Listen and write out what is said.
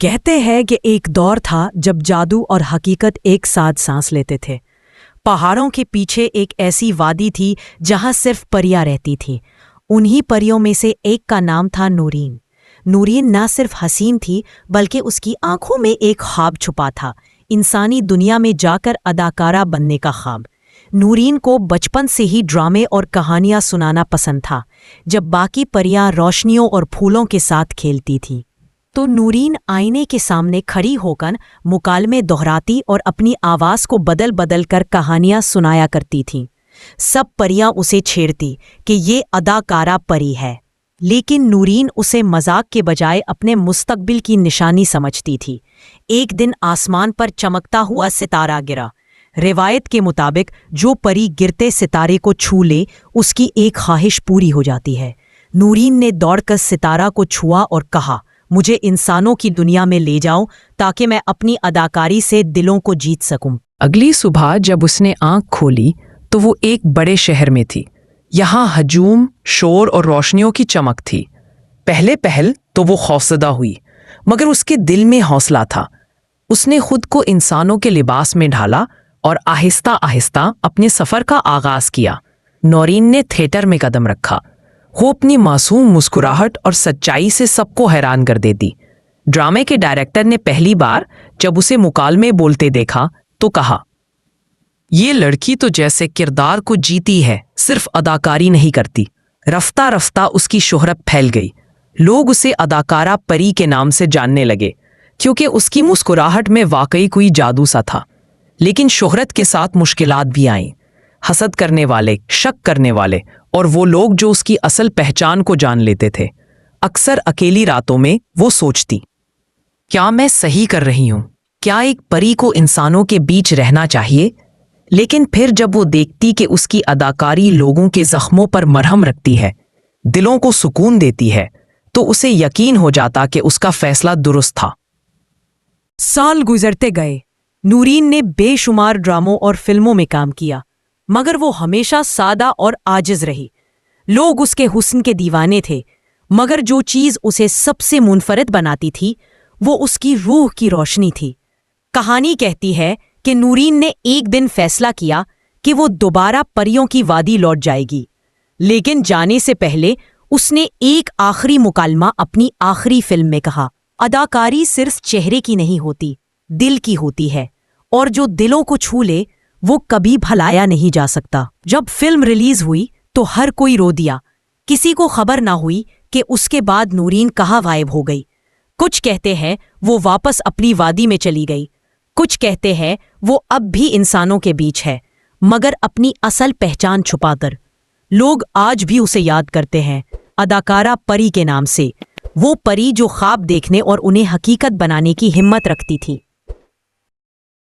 کہتے ہیں کہ ایک دور تھا جب جادو اور حقیقت ایک ساتھ سانس لیتے تھے۔ پہاڑوں کے پیچھے ایک ایسی وادی تھی جہاں صرف پریاں رہتی تھیں۔ انہی پریوں میں سے ایک کا نام تھا نورین۔ نورین نہ صرف حسین تھی بلکہ اس کی آنکھوں میں ایک خواب چھپا تھا، انسانی دنیا میں جا کر اداکارہ بننے کا خواب۔ نورین کو بچپن سے ہی ڈرامے اور کہانیاں سنانا پسند تھا۔ جب باقی پریاں روشنیوں اور پھولوں کے ساتھ کھیلتی تھیں تو نورین آئینے کے سامنے کھڑی ہو کر مکالمے دہراتی اور اپنی آواز کو بدل بدل کر کہانیاں سنایا کرتی تھیں۔ سب پریاں اسے چھیڑتی کہ یہ اداکارہ پری ہے، لیکن نورین اسے مذاق کے بجائے اپنے مستقبل کی نشانی سمجھتی تھی۔ ایک دن آسمان پر چمکتا ہوا ستارہ گرا۔ روایت کے مطابق جو پری گرتے ستارے کو چھو لے اس کی ایک خواہش پوری ہو جاتی ہے۔ نورین نے دوڑ کر ستارہ کو چھوا اور کہا، مجھے انسانوں کی دنیا میں لے جاؤ تاکہ میں اپنی اداکاری سے دلوں کو جیت سکوں۔ اگلی صبح جب اس نے آنکھ کھولی تو وہ ایک بڑے شہر میں تھی۔ یہاں ہجوم، شور اور روشنیوں کی چمک تھی۔ پہل تو وہ خوفزدہ ہوئی، مگر اس کے دل میں حوصلہ تھا۔ اس نے خود کو انسانوں کے لباس میں ڈھالا اور آہستہ آہستہ اپنے سفر کا آغاز کیا۔ نورین نے تھیٹر میں قدم رکھا۔ وہ اپنی معصوم مسکراہٹ اور سچائی سے سب کو حیران کر دیتی۔ ڈرامے کے ڈائریکٹر نے پہلی بار جب اسے مکالمے بولتے دیکھا تو کہا، یہ لڑکی تو جیسے کردار کو جیتی ہے، صرف اداکاری نہیں کرتی۔ رفتہ رفتہ اس کی شہرت پھیل گئی۔ لوگ اسے اداکارہ پری کے نام سے جاننے لگے، کیونکہ اس کی مسکراہٹ میں واقعی کوئی جادو سا تھا۔ لیکن شہرت کے ساتھ مشکلات بھی آئیں۔ حسد کرنے والے، شک کرنے والے اور وہ لوگ جو اس کی اصل پہچان کو جان لیتے تھے۔ اکثر اکیلی راتوں میں وہ سوچتی، کیا میں صحیح کر رہی ہوں؟ کیا ایک پری کو انسانوں کے بیچ رہنا چاہیے؟ لیکن پھر جب وہ دیکھتی کہ اس کی اداکاری لوگوں کے زخموں پر مرہم رکھتی ہے، دلوں کو سکون دیتی ہے، تو اسے یقین ہو جاتا کہ اس کا فیصلہ درست تھا۔ سال گزرتے گئے۔ نورین نے بے شمار ڈراموں اور فلموں میں کام کیا، مگر وہ ہمیشہ سادہ اور عاجز رہی۔ لوگ اس کے حسن کے دیوانے تھے، مگر جو چیز اسے سب سے منفرد بناتی تھی وہ اس کی روح کی روشنی تھی۔ کہانی کہتی ہے کہ نورین نے ایک دن فیصلہ کیا کہ وہ دوبارہ پریوں کی وادی لوٹ جائے گی، لیکن جانے سے پہلے اس نے ایک آخری مکالمہ اپنی آخری فلم میں کہا، اداکاری صرف چہرے کی نہیں ہوتی، دل کی ہوتی ہے، اور جو دلوں کو چھو لے وہ کبھی بھلایا نہیں جا سکتا۔ جب فلم ریلیز ہوئی تو ہر کوئی رو دیا۔ کسی کو خبر نہ ہوئی کہ اس کے بعد نورین کہاں غائب ہو گئی۔ کچھ کہتے ہیں وہ واپس اپنی وادی میں چلی گئی، کچھ کہتے ہیں وہ اب بھی انسانوں کے بیچ ہے، مگر اپنی اصل پہچان چھپا کر۔ لوگ آج بھی اسے یاد کرتے ہیں، اداکارہ پری کے نام سے، وہ پری جو خواب دیکھنے اور انہیں حقیقت بنانے کی ہمت رکھتی تھی۔